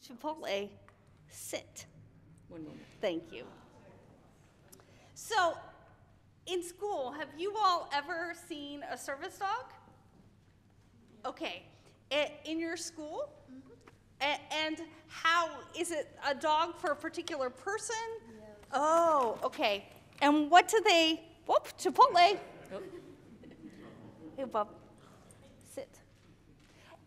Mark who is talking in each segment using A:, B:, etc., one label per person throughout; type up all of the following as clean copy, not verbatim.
A: Chipotle, sit.
B: One moment.
A: Thank you. So, in school, have you all ever seen a service dog? Okay. In your school? And how, is it a dog for a particular person?
C: Yes.
A: Oh, okay. And what do they, whoop, Chipotle.
B: Oh.
A: Hey, Bob, sit.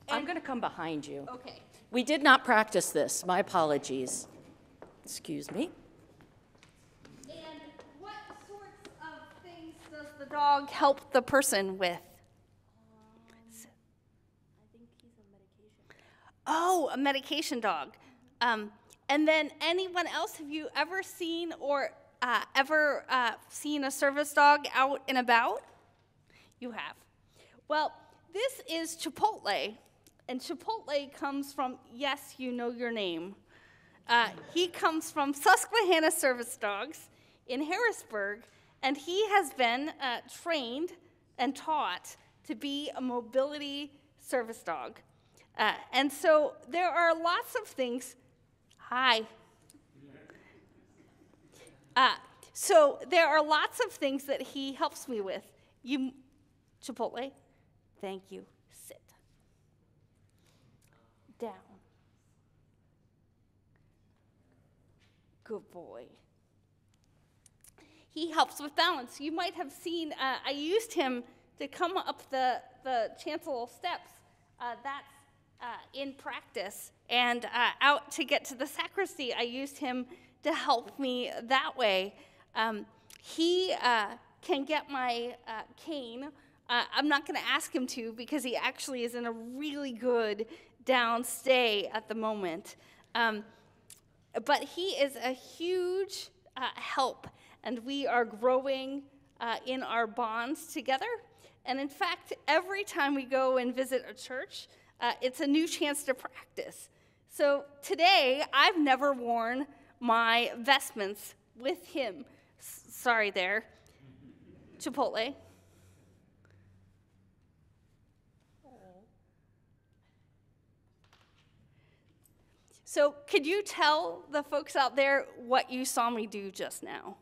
B: I'm going to come behind you.
A: Okay.
B: We did not practice this. My apologies. Excuse me.
A: And what sorts of things does the dog help the person with?
C: I think he's a medication.
A: Oh, a medication dog. And then anyone else, have you ever seen or seen a service dog out and about? You have. Well, this is Chipotle, and Chipotle comes from, yes, you know your name. He comes from Susquehanna Service Dogs in Harrisburg, and he has been trained and taught to be a mobility service dog. And so there are lots of things. Hi. So there are lots of things that he helps me with. Chipotle, thank you. Sit. Down. Good boy. He helps with balance. You might have seen, I used him to come up the chancel steps. That's in practice. And out to get to the sacristy, I used him to help me that way. He can get my cane. I'm not going to ask him to because he actually is in a really good down stay at the moment. But he is a huge help, and we are growing in our bonds together. And in fact, every time we go and visit a church, it's a new chance to practice. So today, I've never worn my vestments with him. Sorry there. Chipotle. So could you tell the folks out there what you saw me do just now?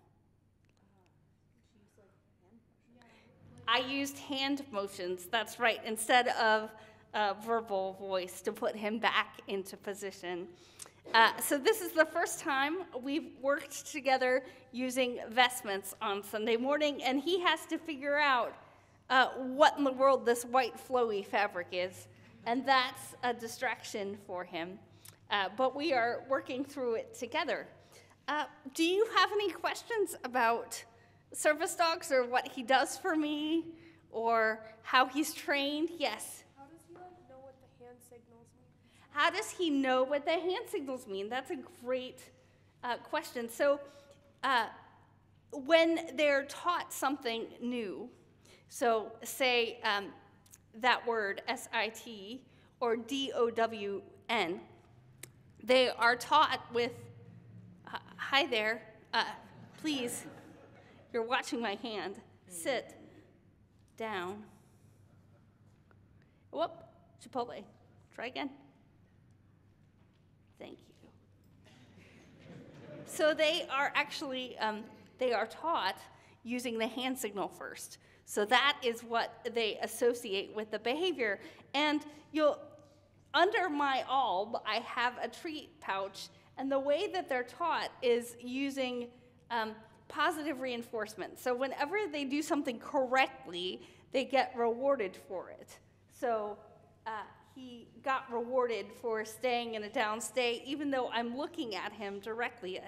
A: I used hand motions, that's right, instead of verbal voice to put him back into position. So this is the first time we've worked together using vestments on Sunday morning, and he has to figure out what in the world this white flowy fabric is, and that's a distraction for him. But we are working through it together. Do you have any questions about service dogs or what he does for me or how he's trained? Yes?
C: How does he know what the hand signals mean?
A: How does he know what the hand signals mean? That's a great question. So when they're taught something new, so say that word, S-I-T, or D-O-W-N, they are taught with, hi there, please, you're watching my hand, sit, down. Whoop, Chipotle, try again. Thank you. So they are actually, they are taught using the hand signal first. So that is what they associate with the behavior. And under my alb, I have a treat pouch, and the way that they're taught is using positive reinforcement. So whenever they do something correctly, they get rewarded for it. So he got rewarded for staying in a down stay, even though I'm looking at him directly.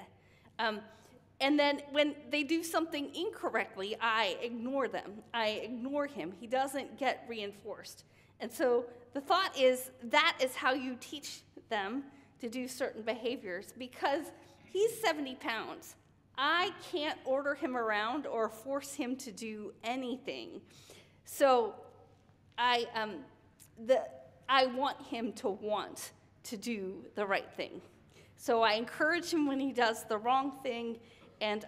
A: And then when they do something incorrectly, I ignore them. I ignore him. He doesn't get reinforced. And so the thought is that is how you teach them to do certain behaviors, because he's 70 pounds. I can't order him around or force him to do anything. So I want him to want to do the right thing. So I encourage him when he does the wrong thing, and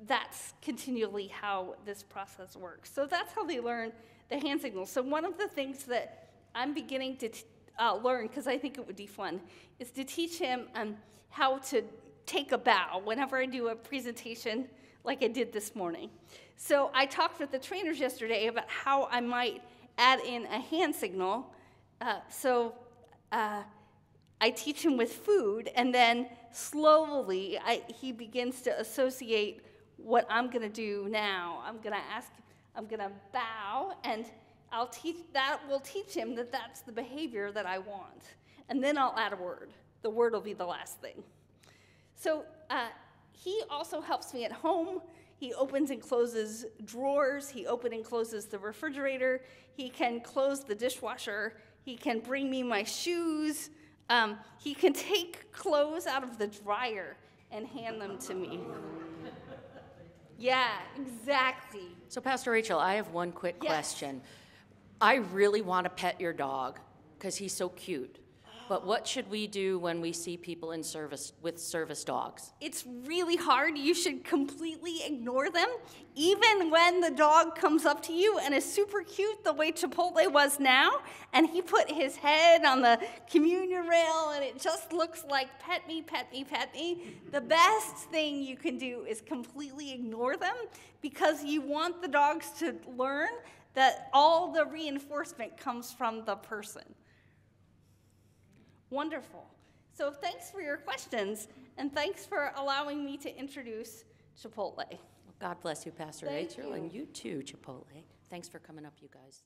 A: that's continually how this process works. So that's how they learn the hand signals. So one of the things that I'm beginning to learn, because I think it would be fun, is to teach him how to take a bow whenever I do a presentation like I did this morning. So I talked with the trainers yesterday about how I might add in a hand signal. I teach him with food, and then slowly he begins to associate what I'm going to do now. I'm going to bow, and will teach him that that's the behavior that I want. And then I'll add a word. The word will be the last thing. So he also helps me at home. He opens and closes drawers. He opens and closes the refrigerator. He can close the dishwasher. He can bring me my shoes. He can take clothes out of the dryer and hand them to me. Yeah, exactly.
B: So, Pastor Rachael, I have one quick question. I really want to pet your dog because he's so cute. But what should we do when we see people in service with service dogs?
A: It's really hard. You should completely ignore them, even when the dog comes up to you and is super cute the way Chipotle was now, and he put his head on the communion rail, and it just looks like, pet me, pet me, pet me. The best thing you can do is completely ignore them, because you want the dogs to learn that all the reinforcement comes from the person. Wonderful. So thanks for your questions, and thanks for allowing me to introduce Chipotle.
B: God bless you, Pastor
A: Thank
B: Rachael,
A: you.
B: and you too, Chipotle. Thanks for coming up, you guys.